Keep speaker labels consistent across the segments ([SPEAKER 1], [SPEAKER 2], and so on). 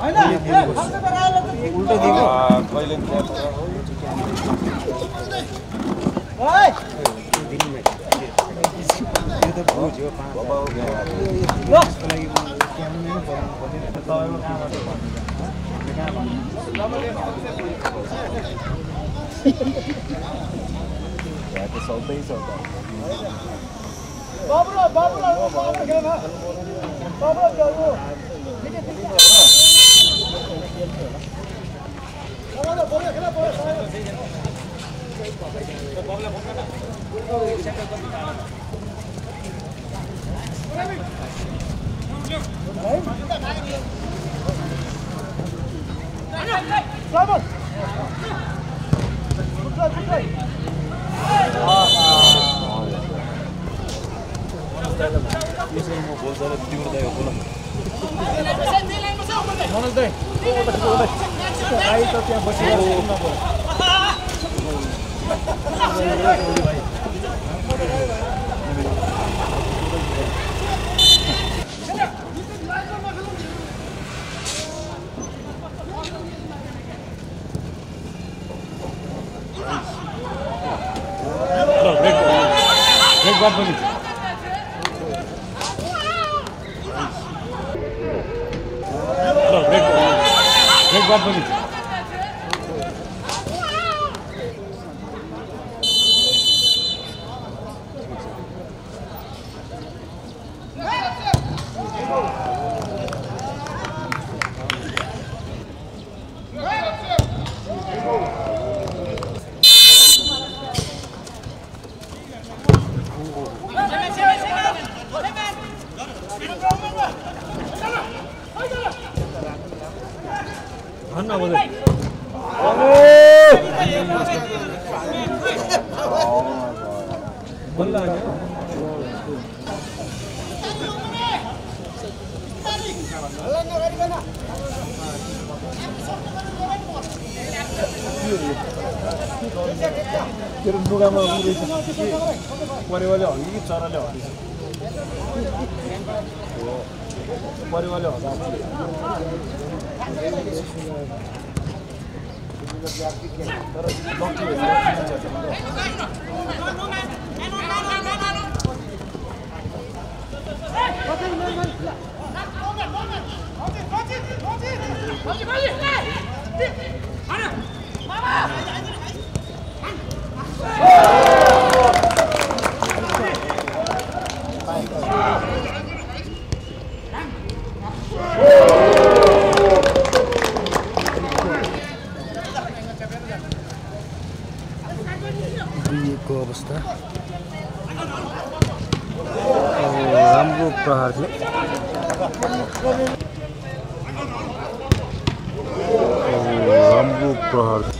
[SPEAKER 1] उल्टो दिएको
[SPEAKER 2] कहिले
[SPEAKER 1] यो त बुझ्यो
[SPEAKER 2] सौदै सौदा
[SPEAKER 3] तेरो लुगामा उडेछ परिवारले हल्ली कि चराले हल्लिछ परिवारले हल्ला
[SPEAKER 1] को अवस्था राम्रो प्रहार थियो राम्रो प्रहार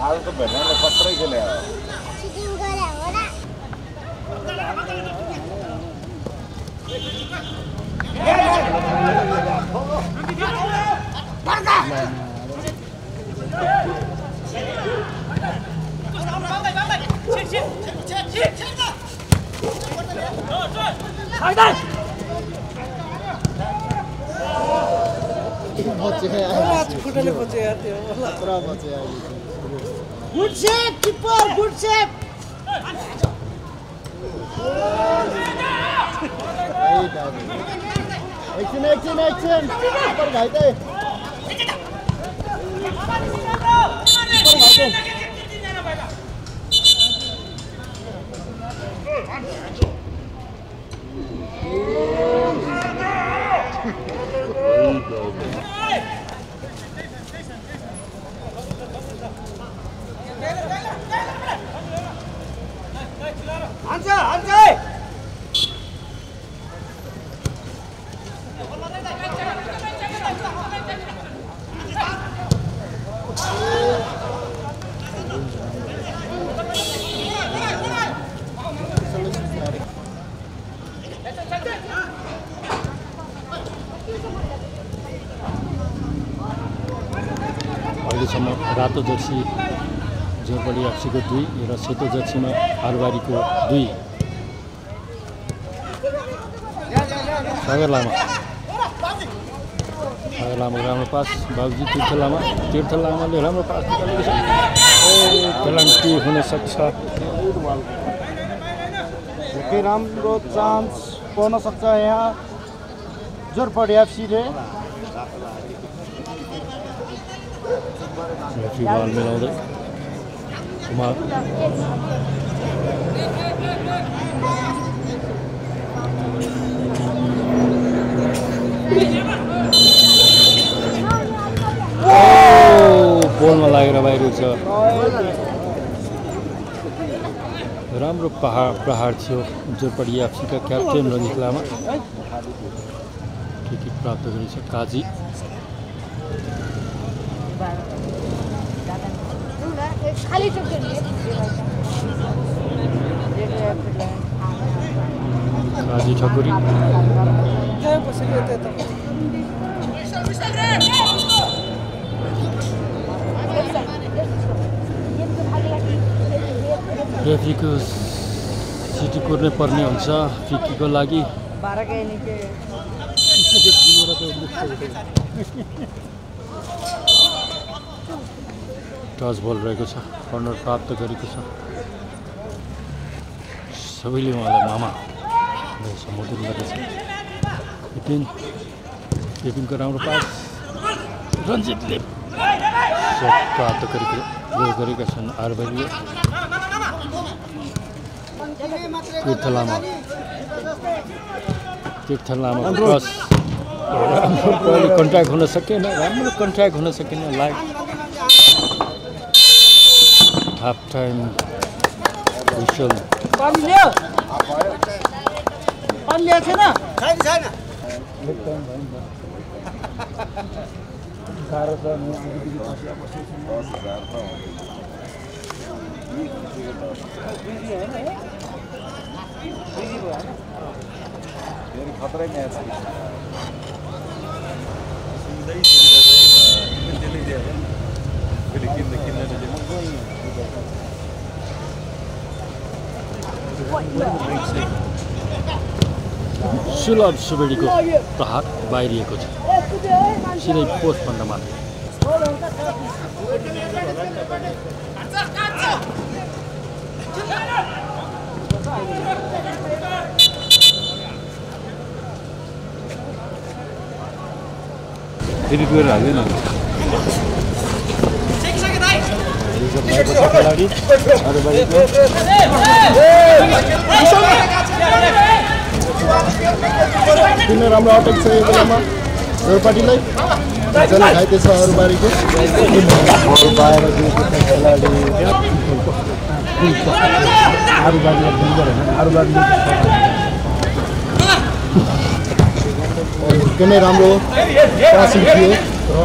[SPEAKER 2] आज तो भेट्ने खतरै खेले
[SPEAKER 4] खुट्टाले बच्यो यार त्यो
[SPEAKER 3] पुरा बच्यो
[SPEAKER 4] गुड सेभ किपर गुड सेभ
[SPEAKER 3] एकछिन किपर घाइते
[SPEAKER 5] अहिलेसम्म रातो जर्सी जोरपडी एफसीको 2 र सेतो जर्सीमा आलबारीको 2 सागर लामा राम्रो पास बाबुजी तीर्थ लामाले राम्रो पास निकालेको छ पेनल्टी हुन सक्छ
[SPEAKER 3] निकै राम्रो चान्स पाउन सक्छ यहाँ जोरपडी एफसीले
[SPEAKER 5] रेफ्री बल मिलाउँदै कुमार बलमा लागेर बाहिर छ राम्रो प्रहार थियो जोरपडी एफसीका क्याप्टेन रञ्जित लामा किक प्राप्त गरिन्छ काजी काजी ठकुरी रेफ्रीको सिटी कुर्नै पर्ने हुन्छ फिकीको लागि टच बल रहेको छ कर्नर प्राप्त गरेको छ सबैले उहाँलाई मामा सम्बोधन गरेको छ पेपिनको राम्रो पास रञ्जितले प्राप्त गरेका छन् आरबारीले तीर्थ लामा क्रस राम्रो कन्ट्याक्ट हुन सकेन लाइभ हाफ टाइम विसल
[SPEAKER 2] खतरै म्याच
[SPEAKER 5] सुलभ सुवेडीको प्रहार बाहिरिएको छ सिधै पोस्टभन्दा मात्र
[SPEAKER 1] फेरि गएर हाल्दैन खेलाडी
[SPEAKER 3] किन राम्रो अटक छ यो बेलामा जोरपाटीलाई जना घाइते छ अरूबारीको बाहिर खेलाडी एकदमै राम्रो पासिङ थियो र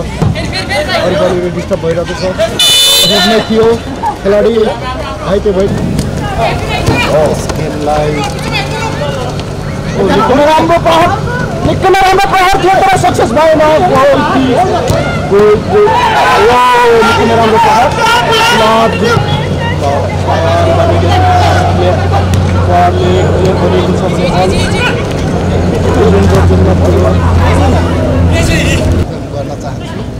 [SPEAKER 3] अरूबारीले डिस्टर्ब भइरहेको छ थियो खेलाडी घाइते भयो निकै राम्रो प्रहार थियो तर सक्सेस भएन निकै राम्रो गर्न चाहन्छु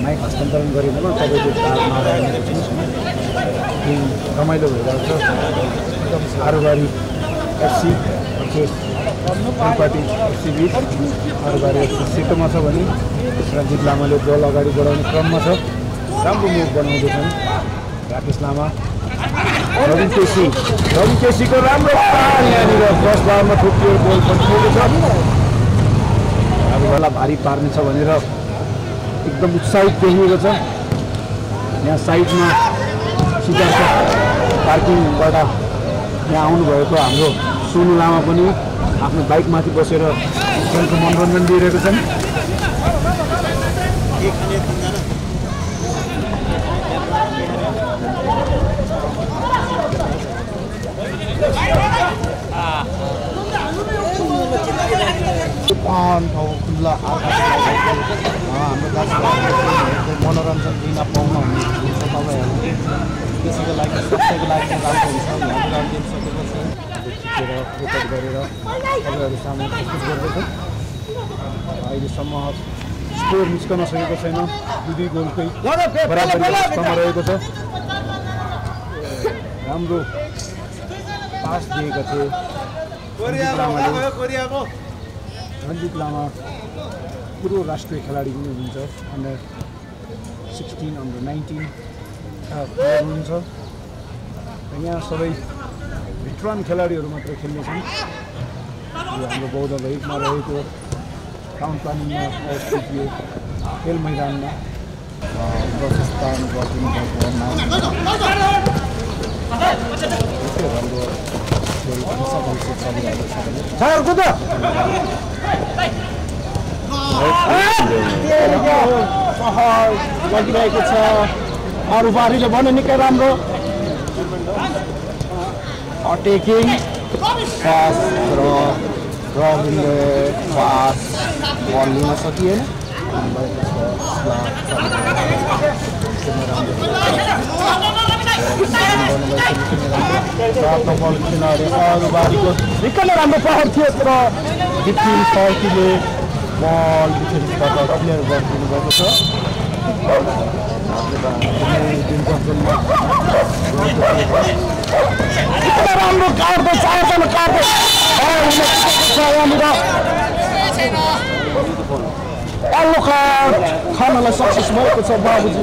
[SPEAKER 3] माइक हस्तान्तरण गरेर तपाईँको तालमा रमाइलो भइरहेको छ एकदम आरुबारी एफसी पार्टी एफसी बिच आरुबारी एफसी सेटोमा छ भने रञ्जित लामाले दल अगाडि बढाउने क्रममा छ राम्रो मुभ बनाउँदैछन् राकेश लामा रवि केसीको राम्रो पाल यहाँनिर फर्स्ट बारमा ठोकियो गोल पन्छिएको छ अब बेला भारी पार्नेछ भनेर एकदम उत्साहित देखिएको छ यहाँ साइडमा सिद्धार्थ पार्किङबाट यहाँ आउनुभएको हाम्रो सोनु लामा पनि आफ्नो बाइकमाथि बसेर खेलको मनोरञ्जन दिइरहेको छन् खुल्ला हाम्रो दार्जिलिङ मनोरञ्जन दिन पाउन हुन्छ तपाईँहरू त्यसैको लागि सबैको लागि राम्रो हुन्छ हाम्रो गेम सकेपछि खिचेर रेकर्ड गरेर तपाईँहरू सामु प्रस्तुत गर्दैछ अहिलेसम्म स्कोर निस्कन सकेको छैन दुई गोलकै बराबरी अवस्थामा रहेको छ राम्रो पास दिएका थिए रञ्जित लामा पूर्व राष्ट्रिय खेलाडी पनि हुनुहुन्छ अन्डर 16 अन्डर 19 हुनुहुन्छ यहाँ सबै भिट्रान खेलाडीहरू मात्र खेल्नेछन् यो हाम्रो बौद्ध भैकमा रहेको टाउन प्लानिङमा अवस्थित यो खेल मैदानमा प्रस्थान गरिदिनु भएको लागिरहेको छ अरूबारीले भने निकै राम्रो अटेकिङ पास र रविनले पास बल लिन सकिएन अरूबारीको निकै नै राम्रो प्रहार थियो तर डिफिन सर्कीले बल डिफेन्सबाट क्लियर गरिदिनु भएको छ राम्रो काट्दै चारजना काट्दै अल्लो कार्ड खानलाई सक्सेस भएको छ बाबुजी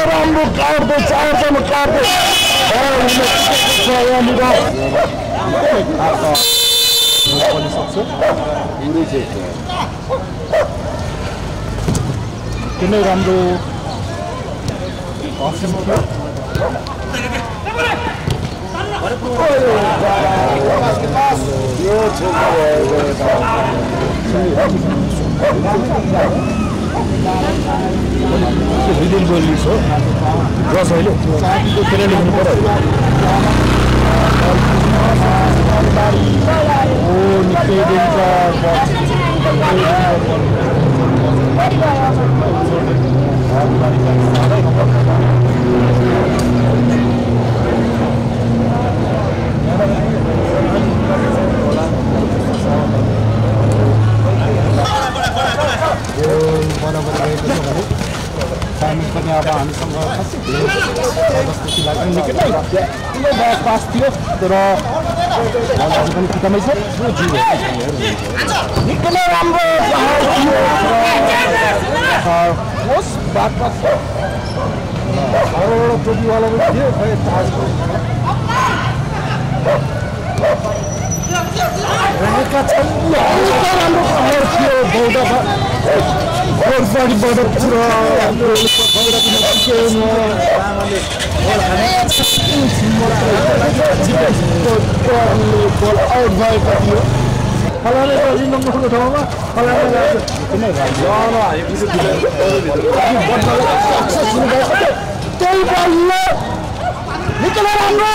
[SPEAKER 3] राम्रो काट्दै चारजना काट्दै पनि सक्छ किन राम्रो अप्सन थियो रिडिङ गोलिस हो रस अहिले किन लेख्नु पर्यो निकै दिन्छ पनि अब हामीसँग खासै धेरै परिस्थिति लाग्यो निकै नै ब्याक पास थियो तर पनि एकदमै छ निकै नै राम्रो अरूबाट टोपीवाला पनि थियो खै रहेका छन् राम्रो खबर थियो बौद्धबाट पुरा आउट भएका थियो फलाने नम्बरको ठाउँमा त्यही बलले निकै राम्रो